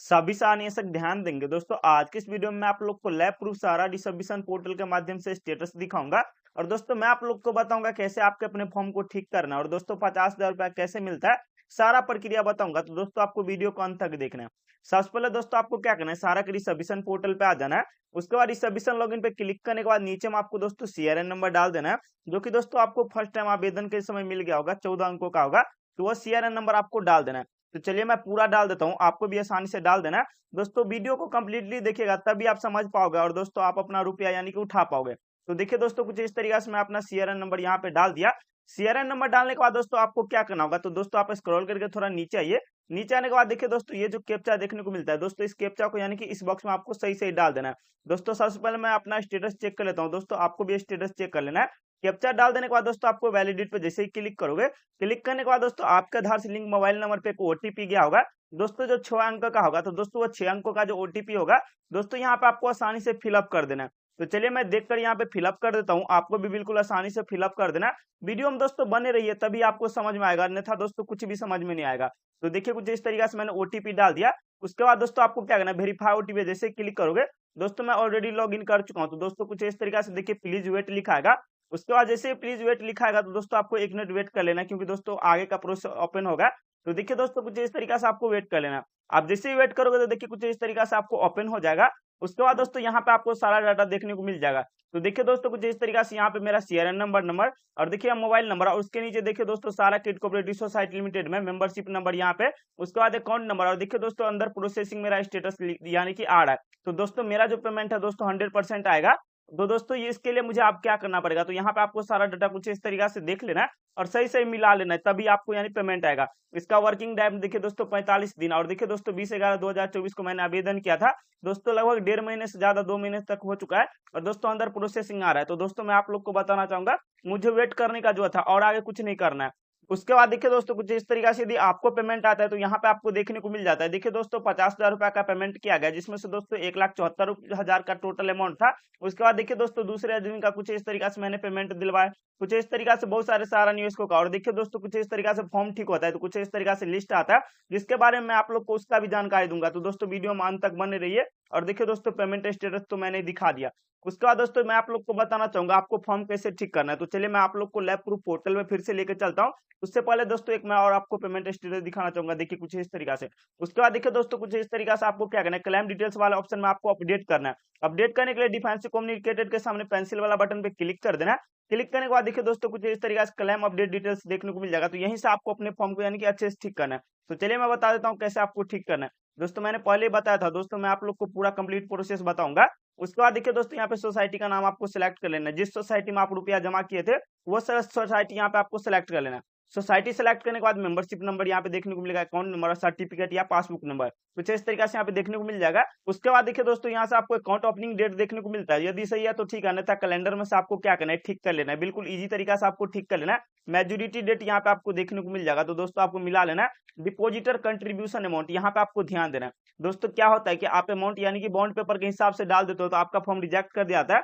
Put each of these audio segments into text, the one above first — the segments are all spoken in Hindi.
सभी सानियसक ध्यान देंगे दोस्तों। आज के इस वीडियो में मैं आप लोग को लैब प्रूफ सारा डिसबमिशन पोर्टल के माध्यम से स्टेटस दिखाऊंगा। और दोस्तों मैं आप लोग को बताऊंगा कैसे आपके अपने फॉर्म को ठीक करना है। और दोस्तों 50,000 रुपया कैसे मिलता है, सारा प्रक्रिया बताऊंगा। तो दोस्तों आपको वीडियो को अंत तक देखना है। सबसे पहले दोस्तों आपको क्या करना है, सारा के डिसबमिशन पोर्टल पे आ जाना है। उसके बाद डिसबमिशन लॉगिन पे क्लिक करने के बाद नीचे में आपको दोस्तों सीआरएन नंबर डाल देना है, जो कि दोस्तों आपको फर्स्ट टाइम आवेदन के समय मिल गया होगा, 14 अंकों का होगा। तो वो सीआरएन नंबर आपको डाल देना है। तो चलिए मैं पूरा डाल देता हूँ, आपको भी आसानी से डाल देना है। दोस्तों वीडियो को कंप्लीटली देखिएगा तभी आप समझ पाओगे और दोस्तों आप अपना रुपया यानी कि उठा पाओगे। तो देखिए दोस्तों कुछ इस तरीके से मैं अपना सीआरएन नंबर यहाँ पे डाल दिया। सीआरएन नंबर डालने के बाद दोस्तों आपको क्या करना होगा, तो दोस्तों आप स्क्रॉल करके थोड़ा नीचे आइए। नीचे आने के बाद देखिए दोस्तों ये जो कैप्चा देखने को मिलता है, दोस्तों इस कैप्चा को यानी कि इस बॉक्स में आपको सही सही डाल देना है। दोस्तों सबसे पहले मैं अपना स्टेटस चेक कर लेता हूँ, दोस्तों आपको भी स्टेटस चेक कर लेना है। कैप्चा डाल देने के बाद दोस्तों आपको वैलिडेट पे जैसे ही क्लिक करोगे, क्लिक करने के बाद दोस्तों आपके आधार से लिंक मोबाइल नंबर पे एक ओटीपी गया होगा। दोस्तों जो 6 अंक का होगा, तो दोस्तों वो 6 अंकों का जो ओटीपी होगा दोस्तों यहाँ पे आपको आसानी से फिलअप कर देना है। तो चलिए मैं देखकर यहाँ पे फिलअप कर देता हूँ, आपको भी बिल्कुल आसानी से फिलअप कर देना है। वीडियो में दोस्तों बने रहिए तभी आपको समझ में आएगा, अन्यथा दोस्तों कुछ भी समझ में नहीं आएगा। तो देखिए कुछ इस तरीके से मैंने ओटीपी डाल दिया। उसके बाद दोस्तों आपको क्या करना है, वेरीफाई ओटीपी जैसे क्लिक करोगे, दोस्तों मैं ऑलरेडी लॉग इन कर चुका हूँ। तो दोस्तों कुछ इस तरीके से देखिए प्लीज वेट लिखा आएगा। उसके बाद जैसे ही प्लीज वेट लिखा आएगा तो दोस्तों आपको 1 मिनट वेट कर लेना है, क्योंकि दोस्तों आगे का प्रोसेस ओपन होगा। तो देखिए दोस्तों कुछ इस तरीके से आपको वेट कर लेना। आप जैसे ही वेट करोगे तो देखिए कुछ इस तरीके से आपको ओपन हो जाएगा। उसके बाद दोस्तों यहाँ पे आपको सारा डाटा देखने को मिल जाएगा। तो देखिए दोस्तों कुछ इस तरीके से यहाँ पे मेरा सीआरएन नंबर और देखिए मोबाइल नंबर, और उसके नीचे देखिए दोस्तों सारा किड कोऑपरेटिव सोसाइटी लिमिटेड में मेंबरशिप नंबर यहाँ पे। उसके बाद अकाउंट नंबर, और देखिए दोस्तों अंदर प्रोसेसिंग मेरा स्टेटस यानी कि आ रहा है। तो दोस्तों मेरा जो पेमेंट है दोस्तों 100% आएगा। तो दोस्तों ये इसके लिए मुझे आप क्या करना पड़ेगा, तो यहाँ पे आपको सारा डाटा कुछ इस तरीके से देख लेना है और सही सही मिला लेना है, तभी आपको यानी पेमेंट आएगा। इसका वर्किंग टाइम देखिए दोस्तों 45 दिन, और देखिए दोस्तों 20/11/2024 को मैंने आवेदन किया था। दोस्तों लगभग 1.5 महीने से ज्यादा 2 महीने तक हो चुका है, और दोस्तों अंदर प्रोसेसिंग आ रहा है। तो दोस्तों मैं आप लोग को बताना चाहूंगा, मुझे वेट करने का जो था और आगे कुछ नहीं करना है। उसके बाद देखिए दोस्तों कुछ इस तरीके से यदि आपको पेमेंट आता है तो यहाँ पे आपको देखने को मिल जाता है। देखिए दोस्तों 50,000 रुपया का पेमेंट किया गया, जिसमें से दोस्तों 1,74,000 का टोटल अमाउंट था। उसके बाद देखिए दोस्तों दूसरे आदमी का कुछ इस तरीके से मैंने पेमेंट दिलवाया, कुछ इस तरीके से बहुत सारे सारा निवेशकों का। और देखिए दोस्तों कुछ इस तरीके से फॉर्म ठीक होता है, तो कुछ इस तरीके से लिस्ट आता है, जिसके बारे में मैं आप लोग को उसका भी जानकारी दूंगा। तो दोस्तों वीडियो में अंत तक बने रहिए। और देखिए दोस्तों पेमेंट स्टेटस तो मैंने दिखा दिया। उसके बाद दोस्तों मैं आप लोग को बताना चाहूंगा आपको फॉर्म कैसे ठीक करना है। तो चलिए मैं आप लोग को लैब प्रूफ पोर्टल में फिर से लेकर चलता हूँ। उससे पहले दोस्तों एक मैं और आपको पेमेंट स्टेटस दिखाना चाहूंगा, देखिए कुछ इस तरीके से। उसके बाद देखिए दोस्तों कुछ इस तरीके से आपको क्या करना है, क्लेम डिटेल्स वाले ऑप्शन में आपको अपडेट करना है। अपडेट करने के लिए डिफेंसिव कम्युनिकेटेड के सामने पेंसिल वाला बटन पे क्लिक कर देना है। क्लिक करने के बाद देखिए दोस्तों कुछ इस तरीके से क्लेम अपडेट डिटेल्स देखने को मिल जाएगा। तो यहीं से आपको अपने फॉर्म को यानी कि अच्छे से ठीक करना है। तो चलिए मैं बता देता हूँ कैसे आपको ठीक करना है। दोस्तों मैंने पहले ही बताया था, दोस्तों मैं आप लोग को पूरा कंप्लीट प्रोसेस बताऊंगा। उसके बाद देखिए दोस्तों यहाँ पे सोसाइटी का नाम आपको सिलेक्ट कर लेना है, जिस सोसाइटी में आप रुपया जमा किए थे वो सोसाइटी यहाँ पे आपको सिलेक्ट कर लेना है। सोसाइटी सेलेक्ट करने के बाद मेंबरशिप नंबर यहाँ पे देखने को मिलेगा, अकाउंट नंबर और सर्टिफिकेट या पासबुक नंबर कुछ इस तरीके से यहाँ पे देखने को मिल जाएगा। उसके बाद देखिए दोस्तों यहाँ से आपको अकाउंट ओपनिंग डेट देखने को मिलता है, यदि सही है तो ठीक है, अन्यथा कैलेंडर में से आपको क्या करना है, ठीक कर लेना है। बिल्कुल इजी तरीका से आपको ठीक कर लेना है। मैच्योरिटी डेट यहाँ पे आपको देखने को मिल जाएगा, तो दोस्तों आपको मिला लेना है। डिपोजिटर कंट्रीब्यूशन अमाउंट यहाँ पे आपको ध्यान देना है। दोस्तों क्या होता है कि आप अमाउंट यानी कि बॉन्ड पेपर के हिसाब से डाल देते हो तो आपका फॉर्म रिजेक्ट कर दिया जाता है।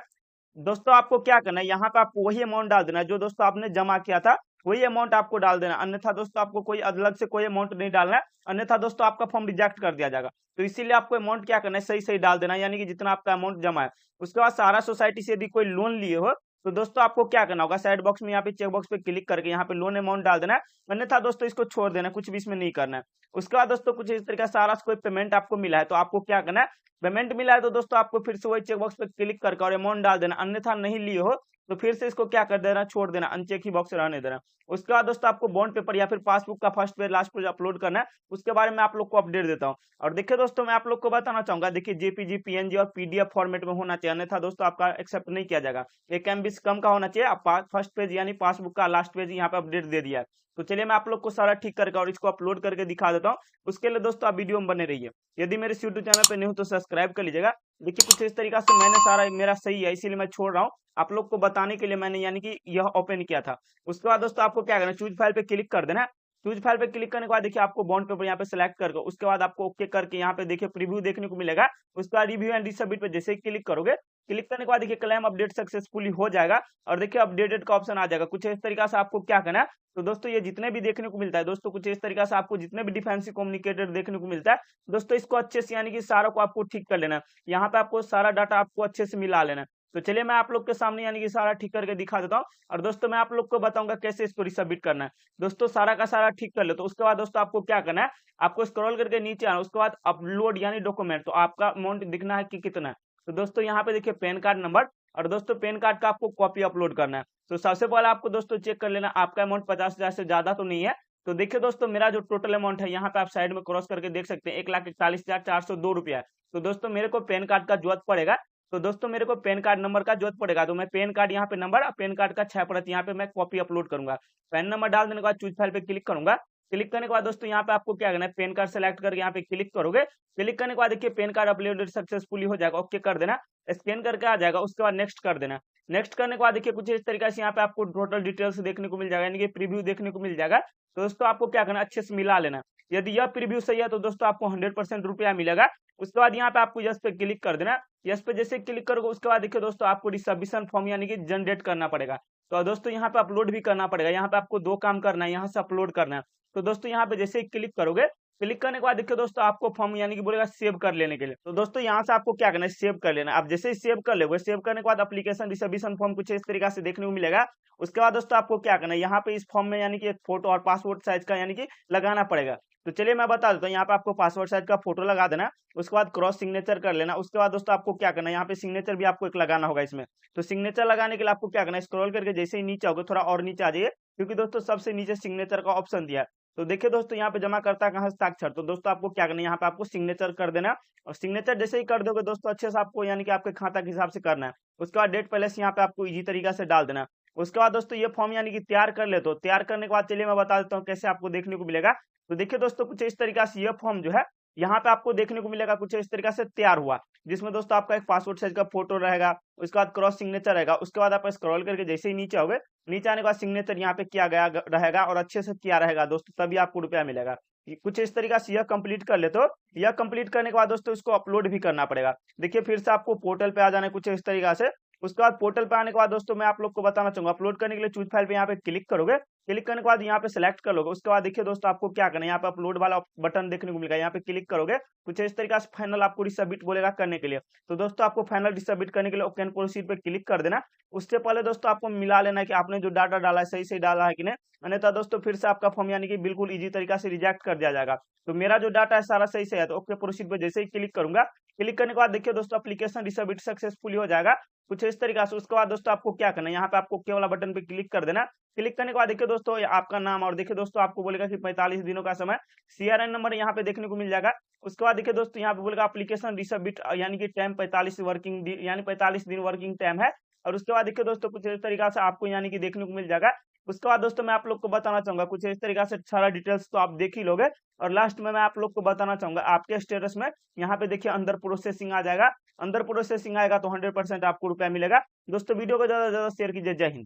दोस्तों आपको क्या करना है, यहाँ पे आपको वही अमाउंट डाल देना है जो दोस्तों आपने जमा किया था, वही अमाउंट आपको डाल देना। अन्यथा दोस्तों आपको कोई अलग से कोई अमाउंट नहीं डालना है, अन्यथा दोस्तों आपका फॉर्म रिजेक्ट कर दिया जाएगा। तो इसीलिए आपको अमाउंट क्या करना है, सही सही डाल देना है, यानी कि जितना आपका अमाउंट जमा है। उसके बाद सारा सोसाइटी से यदि कोई लोन लिए हो तो दोस्तों आपको क्या करना होगा, साइड बॉक्स में यहाँ पे चेक बॉक्स पे क्लिक करके यहाँ पे लोन अमाउंट डाल देना है, अन्यथा दोस्तों इसको छोड़ देना, कुछ भी इसमें नहीं करना है। उसके बाद दोस्तों कुछ इस तरीके सारा कोई पेमेंट आपको मिला है तो आपको क्या करना है, पेमेंट मिला है तो दोस्तों आपको फिर से वही चेक बॉक्स पे क्लिक करके और अमाउंट डाल देना, अन्यथा नहीं लिए हो तो फिर से इसको क्या कर देना, छोड़ देना, अनचेक ही बॉक्स रहने देना। उसके बाद दोस्तों आपको बॉन्ड पेपर या फिर पासबुक का first page last page upload करना है, उसके बारे में आप लोग को अपडेट देता हूँ। और देखिए दोस्तों मैं आप लोग को बताना चाहूंगा, देखिए जेपीजी पीएनजी और पीडीएफ फॉर्मेट में होना चाहिए, अन्यथा दोस्तों आपका एक्सेप्ट नहीं किया जाएगा। 1 MB से कम का होना चाहिए। आप फर्स्ट पेज यानी पासबुक का लास्ट पेज यहाँ पे अपडेट दे दिया है। तो चलिए मैं आप लोग को सारा ठीक करके और इसको अपलोड करके दिखा देता हूँ। उसके लिए दोस्तों आप वीडियो में बने रहिए। यदि मेरे यूट्यूब चैनल पे नहीं हो तो सब्सक्राइब कर लीजिएगा। देखिए कुछ इस तरीका से मैंने सारा मेरा सही है, इसीलिए मैं छोड़ रहा हूँ आप लोग को बताने के लिए, मैंने यानी कि यह ओपन किया था। उसके बाद दोस्तों आपको क्या करना है, चूज फाइल पे क्लिक कर देना। चूज फाइल पे क्लिक करने के बाद देखिए आपको बॉन्ड पेपर यहाँ पे सिलेक्ट करके उसके बाद आपको ओके करके यहाँ पे देखिए प्रीव्यू देखने को मिलेगा। उसके बाद रिव्यू एंड सबमिट पे जैसे ही क्लिक करोगे क्लिक करने के बाद देखिए क्लेम अपडेट सक्सेसफुली हो जाएगा और देखिए अपडेटेड का ऑप्शन आ जाएगा। कुछ इस तरीका से आपको क्या करना है, तो दोस्तों ये जितने भी देखने को मिलता है दोस्तों, कुछ इस तरीका से आपको जितने भी डिफेंसिव कम्युनिकेटर देखने को मिलता है दोस्तों, इसको अच्छे से यानी कि सारों को आपको ठीक कर लेना है। यहाँ पे आपको सारा डाटा आपको अच्छे से मिला लेना है। तो चलिए मैं आप लोग के सामने यानी कि सारा ठीक करके दिखा देता हूँ और दोस्तों मैं आप लोग को बताऊंगा कैसे इसको रिसबमिट करना है। दोस्तों सारा का सारा ठीक कर ले, तो उसके बाद दोस्तों आपको क्या करना है, आपको स्क्रॉल करके नीचे आना, उसके बाद अपलोड यानी डॉक्यूमेंट, तो आपका अमाउंट दिखना है कि कितना है। तो दोस्तों यहाँ पे देखिए पैन कार्ड नंबर और दोस्तों पैन कार्ड का आपको कॉपी अपलोड करना है। तो सबसे पहले आपको दोस्तों चेक कर लेना आपका अमाउंट 50,000 से ज्यादा तो नहीं है। तो देखिए दोस्तों मेरा जो टोटल अमाउंट है यहाँ पे आप साइड में क्रॉस करके देख सकते हैं 1,41,402 रुपया है। तो दोस्तों मेरे को पैन कार्ड का जरूरत पड़ेगा, तो दोस्तों मेरे को पैन कार्ड नंबर का जरूरत पड़ेगा। तो मैं पैन कार्ड यहाँ पे नंबर, पैन कार्ड का 6 प्रति यहाँ पे मैं कॉपी अपलोड करूंगा। पैन नंबर डाल देने के बाद चूज फाइल पे क्लिक करूंगा। क्लिक करने के बाद दोस्तों यहाँ पे आपको क्या करना है, पैन कार्ड सेलेक्ट करके यहाँ पे क्लिक करोगे। क्लिक करने के बाद देखिए पैन कार्ड अपलोडेड सक्सेसफुली हो जाएगा, ओके कर देना, स्कैन करके आ जाएगा। उसके बाद नेक्स्ट कर देना। नेक्स्ट करने के बाद देखिए कुछ इस तरीके से यहाँ पे आपको टोटल डिटेल्स देखने को मिल जाएगा, यानी कि प्रीव्यू देखने को मिल जाएगा। तो दोस्तों आपको क्या करना है, अच्छे से मिला लेना। यदि यह प्रीव्यू सही है तो दोस्तों आपको 100% रुपया मिलेगा। उसके बाद यहाँ पे आपको यस पे क्लिक कर देना। यस पे जैसे क्लिक करोगे उसके बाद देखिए दोस्तों आपको रिसबमिशन फॉर्म यानी कि जनरेट करना पड़ेगा। तो दोस्तों यहाँ पे अपलोड भी करना पड़ेगा। यहाँ पे आपको 2 काम करना है, यहाँ से अपलोड करना है। तो दोस्तों यहाँ पे जैसे ही क्लिक करोगे, क्लिक करने के बाद देखिए दोस्तों आपको फॉर्म यानी कि बोलेगा सेव कर लेने के लिए। तो दोस्तों यहाँ से आपको क्या करना है, सेव कर लेना। आप जैसे ही सेव कर लोगे, सेव करने के बाद एप्लीकेशन रिसबमिशन फॉर्म कुछ इस तरीके से देखने को मिलेगा। उसके बाद दोस्तों आपको क्या करना है, यहाँ पे इस फॉर्म में यानी कि एक फोटो और पासपोर्ट साइज का यानी कि लगाना पड़ेगा। तो चलिए मैं बता देता हूँ, यहाँ पे आपको पासपोर्ट साइज का फोटो लगा देना। उसके बाद क्रॉस सिग्नेचर कर लेना। उसके बाद दोस्तों आपको क्या करना है, यहाँ पे सिग्नेचर भी आपको एक लगाना होगा इसमें। तो सिग्नेचर लगाने के लिए आपको क्या करना है, स्क्रॉल करके जैसे ही नीचे आओगे थोड़ा और नीचे आ जाइए, क्योंकि दोस्तों सबसे नीचे सिग्नेचर का ऑप्शन दिया है। तो देखिए दोस्तों यहाँ पे जमा करता है हस्ताक्षर। तो दोस्तों आपको क्या करना है, यहाँ पे आपको सिग्नेचर कर देना और सिग्नेचर जैसे ही कर दोगे दोस्तों अच्छे से आपको यानी कि आपके खाता के हिसाब से करना है। उसके बाद डेट पहले से यहाँ पे आपको इजी तरीका से डाल देना। उसके बाद दोस्तों ये फॉर्म यानी कि तैयार कर ले। तो तैयार करने के बाद चलिए मैं बता देता हूँ कैसे आपको देखने को मिलेगा। तो देखिए दोस्तों कुछ इस तरीका से ये फॉर्म जो है यहाँ पे आपको देखने को मिलेगा कुछ इस तरीका से तैयार हुआ, जिसमें दोस्तों आपका एक पासपोर्ट साइज का फोटो रहेगा। उसके बाद क्रॉस सिग्नेचर रहेगा। उसके बाद आप स्क्रॉल करके जैसे ही नीचे आओगे, नीचे आने के बाद सिग्नेचर यहाँ पे किया गया रहेगा और अच्छे से किया रहेगा दोस्तों, तभी आपको रुपया मिलेगा। कुछ इस तरीका से यह कंप्लीट कर ले। तो यह कंप्लीट करने के बाद दोस्तों इसको अपलोड भी करना पड़ेगा। देखिए फिर से आपको पोर्टल पे आ जाना है कुछ इस तरीका से। उसके बाद पोर्टल पे आने के बाद दोस्तों मैं आप लोग को बताना चाहूंगा, अपलोड करने के लिए चूज फाइल पे यहाँ पे क्लिक करोगे। क्लिक करने के बाद यहाँ पे सेलेक्ट कर लोगे। उसके बाद देखिए दोस्तों आपको क्या करना है, यहाँ पे अपलोड वाला बटन देखने को मिलेगा, यहाँ पे क्लिक करोगे। कुछ इस तरीका से फाइनल आपको रिसबमिट बोलेगा करने के लिए। तो दोस्तों आपको फाइनल रिसबमिट करने के लिए ओके एंड प्रोसीड पे क्लिक कर देना। उससे पहले दोस्तों आपको मिला लेना है कि आपने जो डाटा डाला है सही डाला है कि नहीं, अन्यथा दोस्तों फिर से आपका फॉर्म यानी कि बिल्कुल इजी तरीका से रिजेक्ट कर दिया जाएगा। तो मेरा जो डाटा है सारा सही से है, तो ओके प्रोसीड पे जैसे ही क्लिक करूंगा, क्लिक करने के बाद देखिए दोस्तों एप्लीकेशन रिसबमिट सक्सेसफुली हो जाएगा कुछ इस तरीका से। उसके बाद दोस्तों आपको क्या करना है, यहाँ पे आपको ओके वाला बटन पे क्लिक कर देना। क्लिक करने के बाद देखिए दोस्तों आपका नाम और देखिए दोस्तों आपको बोलेगा कि 45 दिनों का समय, सीआरएन नंबर यहाँ पे देखने को मिल जाएगा। उसके बाद देखिए दोस्तों यहाँ पे बोलेगा एप्लीकेशन रिसबमिट यानी कि टाइम 45 वर्किंग दिन यानी 45 दिन वर्किंग टाइम है। और उसके बाद देखिए दोस्तों कुछ इस तरीका से आपको यानी कि देखने को मिल जाएगा। उसके बाद दोस्तों मैं आप लोग को बताना चाहूंगा कुछ इस तरीका से सारा डिटेल्स तो आप देख ही लोगे। और लास्ट में मैं आप लोग को बताना चाहूंगा आपके स्टेटस में यहाँ पे देखिए अंदर प्रोसेसिंग आ जाएगा। अंदर प्रोसेसिंग आएगा तो 100% आपको रुपया मिलेगा। दोस्तों वीडियो को ज्यादा से ज्यादा शेयर कीजिए। जय हिंद।